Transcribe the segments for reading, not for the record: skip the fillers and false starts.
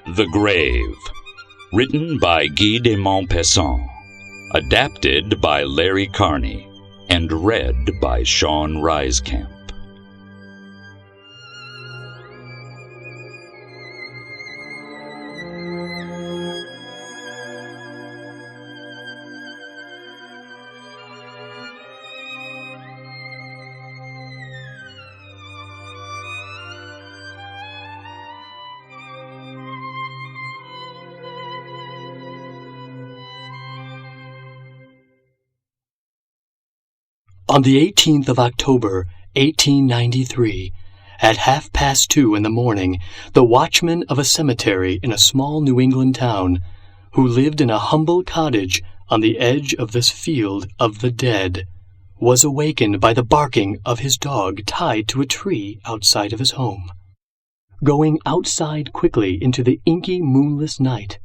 The Grave, written by Guy de Maupassant, adapted by Larry Carney, and read by Sean Reiskamp. On the 18th of October, 1893, at 2:30 in the morning, the watchman of a cemetery in a small New England town, who lived in a humble cottage on the edge of this field of the dead, was awakened by the barking of his dog tied to a tree outside of his home. Going outside quickly into the inky, moonless night,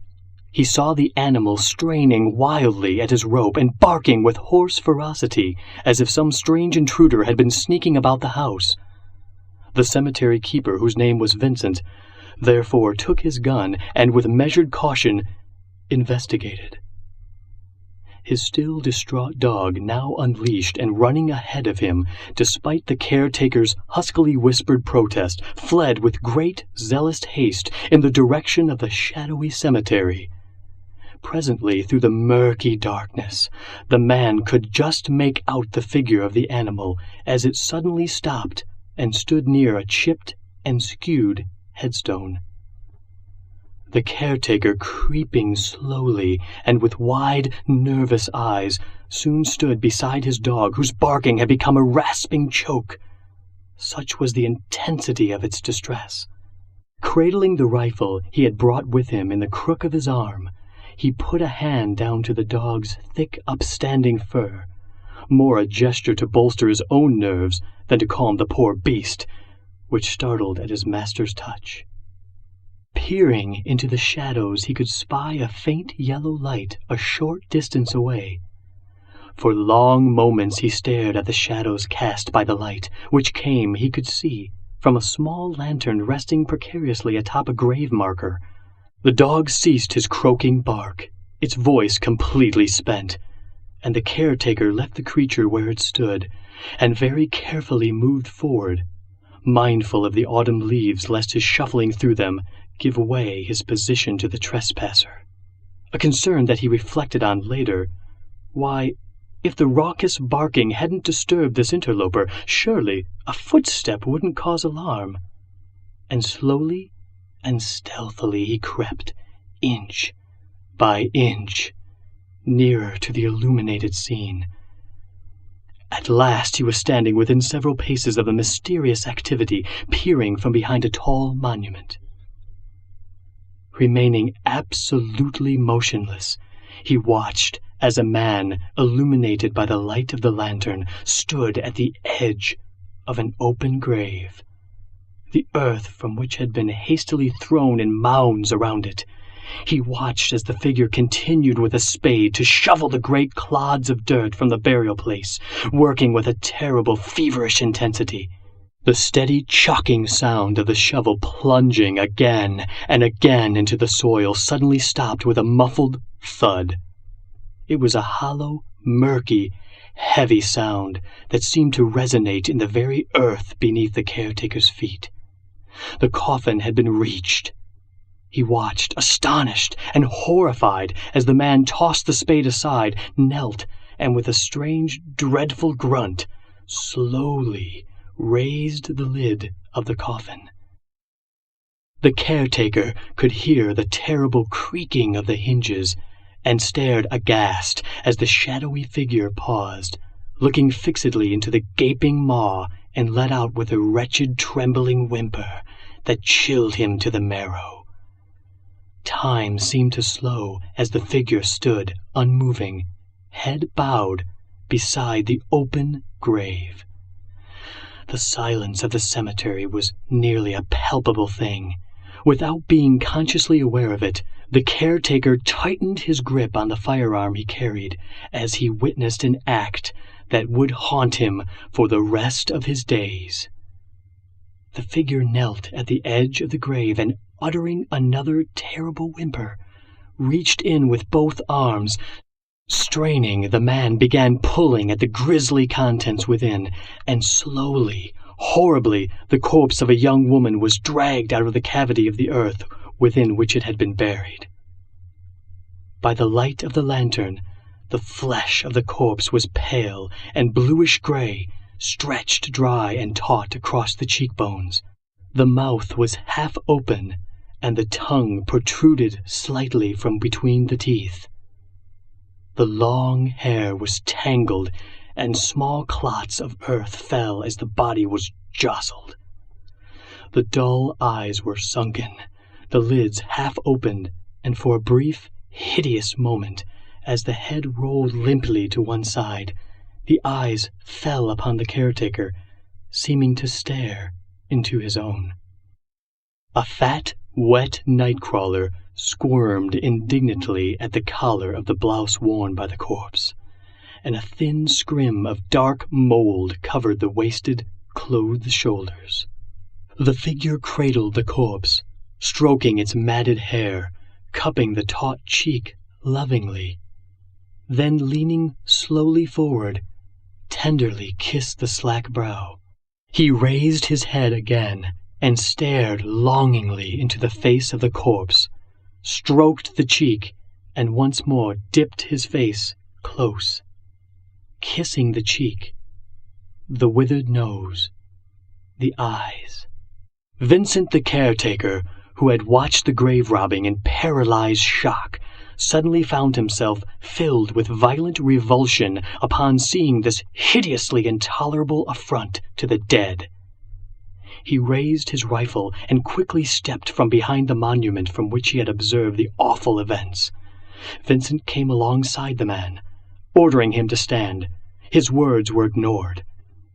he saw the animal straining wildly at his rope and barking with hoarse ferocity, as if some strange intruder had been sneaking about the house. The cemetery keeper, whose name was Vincent, therefore took his gun and, with measured caution, investigated. His still distraught dog, now unleashed and running ahead of him, despite the caretaker's huskily whispered protest, fled with great zealous haste in the direction of the shadowy cemetery. Presently, through the murky darkness, the man could just make out the figure of the animal as it suddenly stopped and stood near a chipped and skewed headstone. The caretaker, creeping slowly and with wide, nervous eyes, soon stood beside his dog, whose barking had become a rasping choke. Such was the intensity of its distress. Cradling the rifle he had brought with him in the crook of his arm, he put a hand down to the dog's thick, upstanding fur, more a gesture to bolster his own nerves than to calm the poor beast, which startled at his master's touch. Peering into the shadows, he could spy a faint yellow light a short distance away. For long moments he stared at the shadows cast by the light, which came, he could see, from a small lantern resting precariously atop a grave marker. The dog ceased his croaking bark, its voice completely spent, and the caretaker left the creature where it stood, and very carefully moved forward, mindful of the autumn leaves lest his shuffling through them give away his position to the trespasser. A concern that he reflected on later. Why, if the raucous barking hadn't disturbed this interloper, surely a footstep wouldn't cause alarm. And slowly and stealthily he crept, inch by inch, nearer to the illuminated scene. At last he was standing within several paces of the mysterious activity, peering from behind a tall monument. Remaining absolutely motionless, he watched as a man, illuminated by the light of the lantern, stood at the edge of an open grave, the earth from which had been hastily thrown in mounds around it. He watched as the figure continued with a spade to shovel the great clods of dirt from the burial place, working with a terrible, feverish intensity. The steady chalking sound of the shovel plunging again and again into the soil suddenly stopped with a muffled thud. It was a hollow, murky, heavy sound that seemed to resonate in the very earth beneath the caretaker's feet. The coffin had been reached. He watched, astonished and horrified, as the man tossed the spade aside, knelt, and with a strange, dreadful grunt, slowly raised the lid of the coffin. The caretaker could hear the terrible creaking of the hinges, and stared aghast as the shadowy figure paused, looking fixedly into the gaping maw, and let out with a wretched, trembling whimper that chilled him to the marrow. Time seemed to slow as the figure stood, unmoving, head bowed, beside the open grave. The silence of the cemetery was nearly a palpable thing. Without being consciously aware of it, the caretaker tightened his grip on the firearm he carried as he witnessed an act that would haunt him for the rest of his days. The figure knelt at the edge of the grave and, uttering another terrible whimper, reached in with both arms. Straining, the man began pulling at the grisly contents within, and slowly, horribly, the corpse of a young woman was dragged out of the cavity of the earth within which it had been buried. By the light of the lantern, the flesh of the corpse was pale and bluish-gray, stretched dry and taut across the cheekbones. The mouth was half open, and the tongue protruded slightly from between the teeth. The long hair was tangled, and small clots of earth fell as the body was jostled. The dull eyes were sunken, the lids half opened, and for a brief, hideous moment, as the head rolled limply to one side, the eyes fell upon the caretaker, seeming to stare into his own. A fat, wet night-crawler squirmed indignantly at the collar of the blouse worn by the corpse, and a thin scrim of dark mold covered the wasted, clothed shoulders. The figure cradled the corpse, stroking its matted hair, cupping the taut cheek lovingly, then leaning slowly forward, tenderly kissed the slack brow. He raised his head again and stared longingly into the face of the corpse, stroked the cheek, and once more dipped his face close, kissing the cheek, the withered nose, the eyes. Vincent the caretaker, who had watched the grave robbing in paralyzed shock, suddenly found himself filled with violent revulsion upon seeing this hideously intolerable affront to the dead. He raised his rifle and quickly stepped from behind the monument from which he had observed the awful events. Vincent came alongside the man, ordering him to stand. His words were ignored,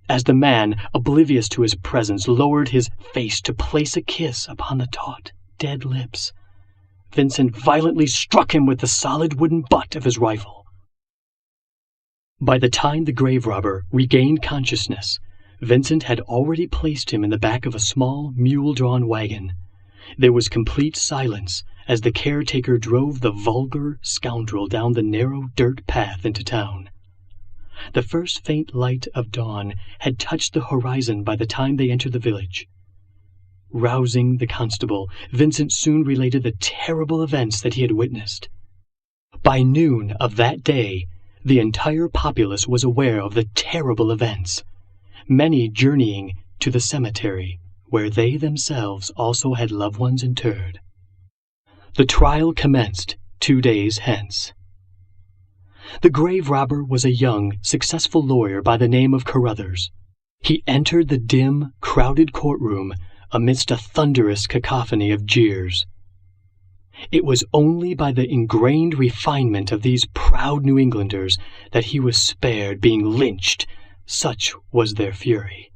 as the man, oblivious to his presence, lowered his face to place a kiss upon the taut, dead lips. Vincent violently struck him with the solid wooden butt of his rifle. By the time the grave robber regained consciousness, Vincent had already placed him in the back of a small, mule-drawn wagon. There was complete silence as the caretaker drove the vulgar scoundrel down the narrow dirt path into town. The first faint light of dawn had touched the horizon by the time they entered the village. Rousing the constable, Vincent soon related the terrible events that he had witnessed. By noon of that day, the entire populace was aware of the terrible events, many journeying to the cemetery, where they themselves also had loved ones interred. The trial commenced 2 days hence. The grave robber was a young, successful lawyer by the name of Carruthers. He entered the dim, crowded courtroom amidst a thunderous cacophony of jeers. It was only by the ingrained refinement of these proud New Englanders that he was spared being lynched, such was their fury.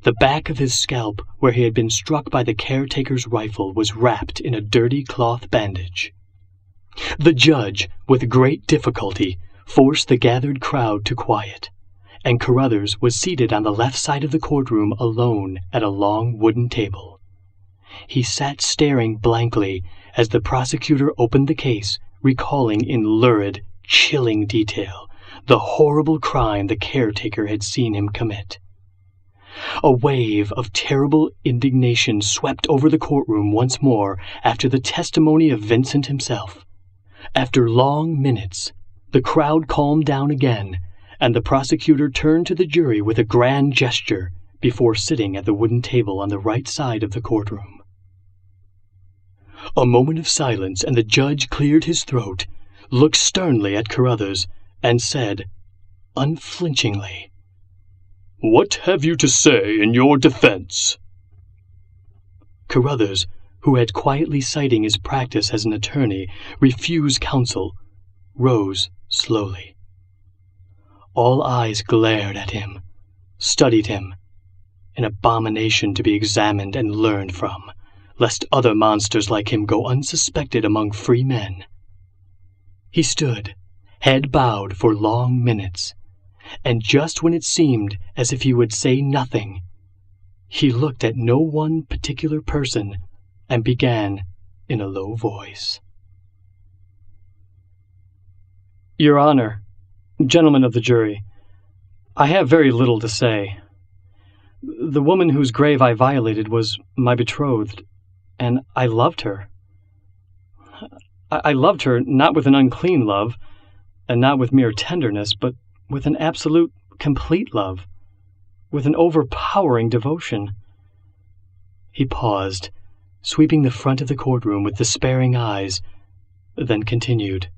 The back of his scalp, where he had been struck by the caretaker's rifle, was wrapped in a dirty cloth bandage. The judge, with great difficulty, forced the gathered crowd to quiet, and Carruthers was seated on the left side of the courtroom alone at a long wooden table. He sat staring blankly as the prosecutor opened the case, recalling in lurid, chilling detail the horrible crime the caretaker had seen him commit. A wave of terrible indignation swept over the courtroom once more after the testimony of Vincent himself. After long minutes, the crowd calmed down again, and the prosecutor turned to the jury with a grand gesture before sitting at the wooden table on the right side of the courtroom. A moment of silence, and the judge cleared his throat, looked sternly at Carruthers, and said, unflinchingly, "What have you to say in your defense?" Carruthers, who had quietly citing his practice as an attorney, refused counsel, rose slowly. All eyes glared at him, studied him, an abomination to be examined and learned from, lest other monsters like him go unsuspected among free men. He stood, head bowed for long minutes, and just when it seemed as if he would say nothing, He looked at no one particular person and began in a low voice. Your Honor, gentlemen of the jury, I have very little to say. The woman whose grave I violated was my betrothed, and I loved her. I loved her not with an unclean love, and not with mere tenderness, but with an absolute, complete love, with an overpowering devotion. He paused, sweeping the front of the courtroom with despairing eyes, then continued.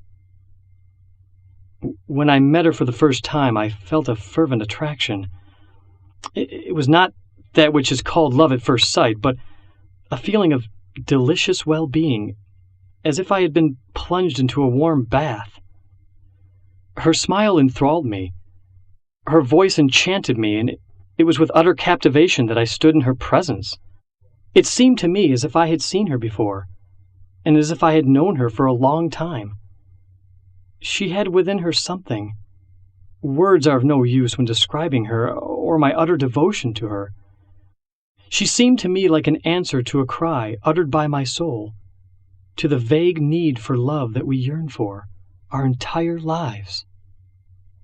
When I met her for the first time, I felt a fervent attraction. It was not that which is called love at first sight, but a feeling of delicious well-being, as if I had been plunged into a warm bath. Her smile enthralled me. Her voice enchanted me, and it was with utter captivation that I stood in her presence. It seemed to me as if I had seen her before, and as if I had known her for a long time. She had within her something. Words are of no use when describing her, or my utter devotion to her. She seemed to me like an answer to a cry uttered by my soul, to the vague need for love that we yearn for our entire lives.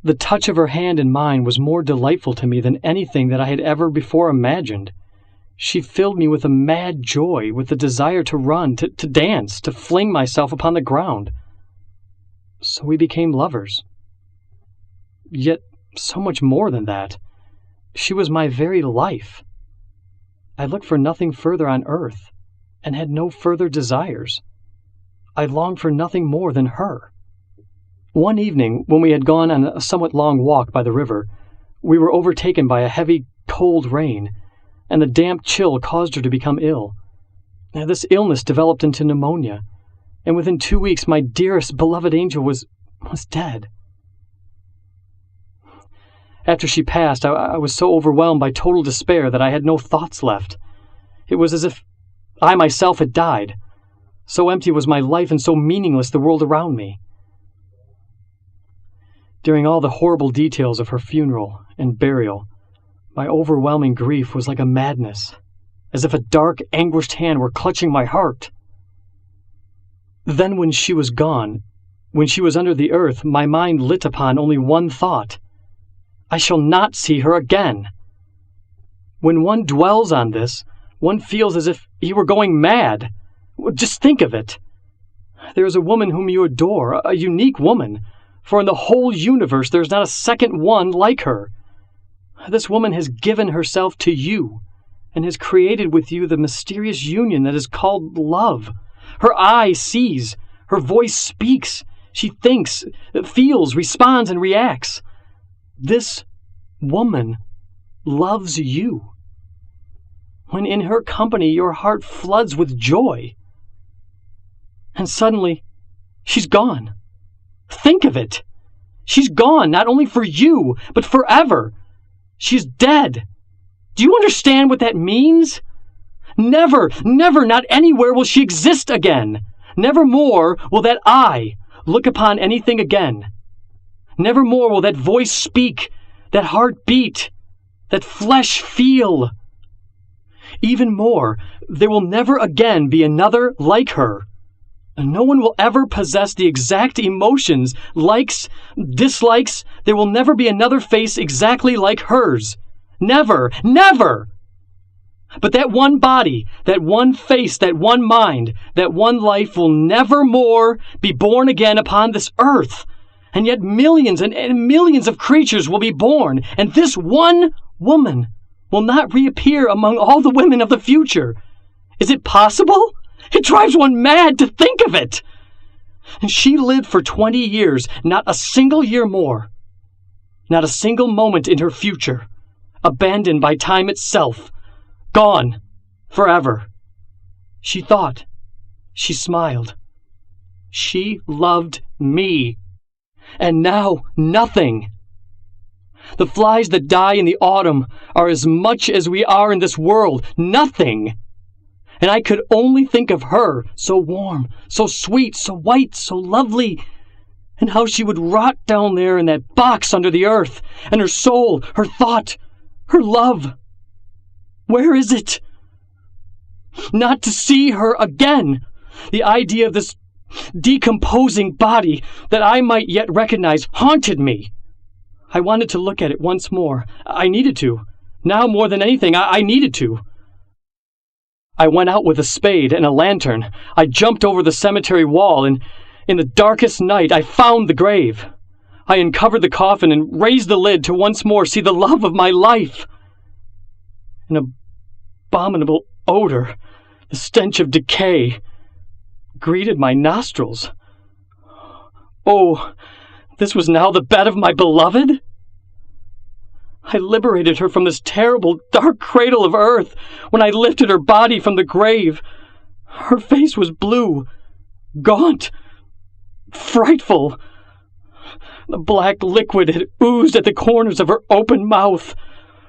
The touch of her hand in mine was more delightful to me than anything that I had ever before imagined. She filled me with a mad joy, with the desire to run, to dance, to fling myself upon the ground. So we became lovers. Yet so much more than that. She was my very life. I looked for nothing further on earth, and had no further desires. I longed for nothing more than her. One evening, when we had gone on a somewhat long walk by the river, we were overtaken by a heavy, cold rain, and the damp chill caused her to become ill. This illness developed into pneumonia, and within 2 weeks my dearest, beloved angel was dead. After she passed, I was so overwhelmed by total despair that I had no thoughts left. It was as if I myself had died. So empty was my life and so meaningless the world around me. During all the horrible details of her funeral and burial, my overwhelming grief was like a madness, as if a dark, anguished hand were clutching my heart. Then when she was gone, when she was under the earth, my mind lit upon only one thought. I shall not see her again. When one dwells on this, one feels as if he were going mad. Just think of it. There is a woman whom you adore, a unique woman, for in the whole universe there is not a second one like her. This woman has given herself to you, and has created with you the mysterious union that is called love. Her eye sees, her voice speaks, she thinks, feels, responds, and reacts. This woman loves you. When in her company your heart floods with joy. And suddenly, she's gone. Think of it. She's gone, not only for you, but forever. She's dead. Do you understand what that means? Never, never, not anywhere will she exist again. Never more will that eye look upon anything again. Never more will that voice speak, that heart beat, that flesh feel. Even more, there will never again be another like her. And no one will ever possess the exact emotions, likes, dislikes. There will never be another face exactly like hers. Never, never! But that one body, that one face, that one mind, that one life will never more be born again upon this earth. And yet millions and millions of creatures will be born, and this one woman will not reappear among all the women of the future. Is it possible? It drives one mad to think of it. And she lived for 20 years, not a single year more. Not a single moment in her future. Abandoned by time itself. Gone. Forever. She thought. She smiled. She loved me. And now, nothing. The flies that die in the autumn are as much as we are in this world. Nothing. And I could only think of her, so warm, so sweet, so white, so lovely, and how she would rot down there in that box under the earth, and her soul, her thought, her love. Where is it? Not to see her again! The idea of this decomposing body that I might yet recognize haunted me. I wanted to look at it once more. I needed to. Now more than anything, I needed to. I went out with a spade and a lantern. I jumped over the cemetery wall, and in the darkest night I found the grave. I uncovered the coffin and raised the lid to once more see the love of my life. An abominable odor, the stench of decay, greeted my nostrils. Oh, this was now the bed of my beloved? I liberated her from this terrible, dark cradle of earth when I lifted her body from the grave. Her face was blue, gaunt, frightful. The black liquid had oozed at the corners of her open mouth.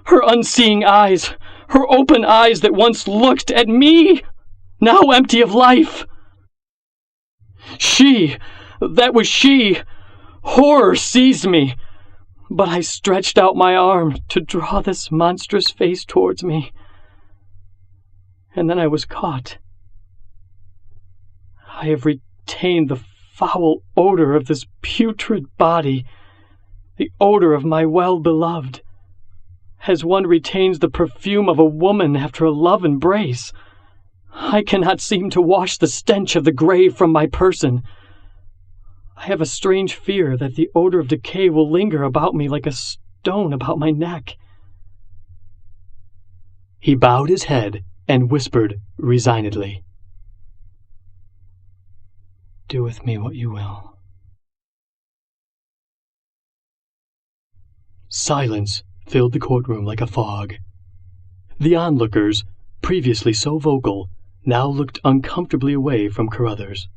Her unseeing eyes, her open eyes that once looked at me, now empty of life. That was she. Horror seized me, but I stretched out my arm to draw this monstrous face towards me. And then I was caught. I have retained the foul odor of this putrid body, the odor of my well-beloved, as one retains the perfume of a woman after a love embrace. I cannot seem to wash the stench of the grave from my person. I have a strange fear that the odor of decay will linger about me like a stone about my neck. He bowed his head and whispered resignedly, "Do with me what you will." Silence filled the courtroom like a fog. The onlookers, previously so vocal, now looked uncomfortably away from Carruthers.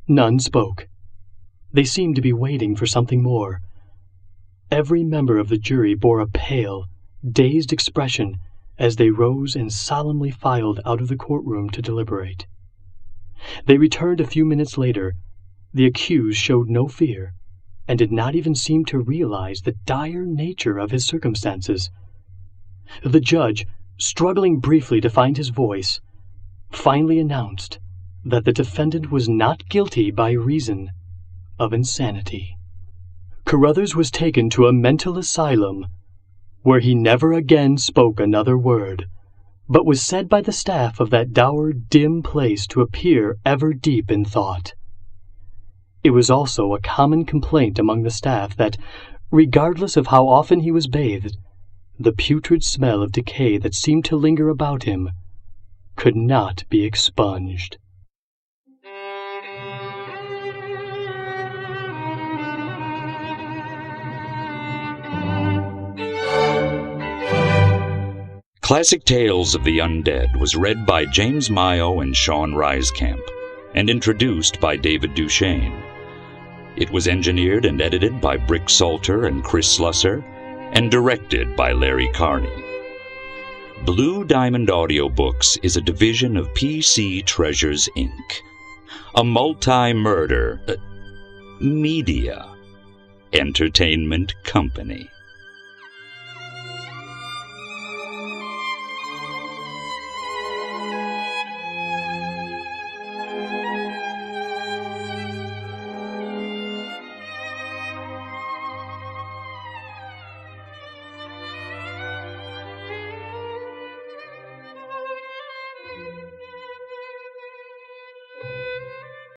None spoke. They seemed to be waiting for something more. Every member of the jury bore a pale, dazed expression as they rose and solemnly filed out of the courtroom to deliberate. They returned a few minutes later. The accused showed no fear, and did not even seem to realize the dire nature of his circumstances. The judge, struggling briefly to find his voice, finally announced that the defendant was not guilty by reason of insanity. Carruthers was taken to a mental asylum, where he never again spoke another word, but was said by the staff of that dour, dim place to appear ever deep in thought. It was also a common complaint among the staff that, regardless of how often he was bathed, the putrid smell of decay that seemed to linger about him could not be expunged. Classic Tales of the Undead was read by James Mayo and Sean Reiskamp, and introduced by David Duchesne. It was engineered and edited by Brick Salter and Chris Slusser, and directed by Larry Carney. Blue Diamond Audiobooks is a division of PC Treasures, Inc., a multi-murder media entertainment company.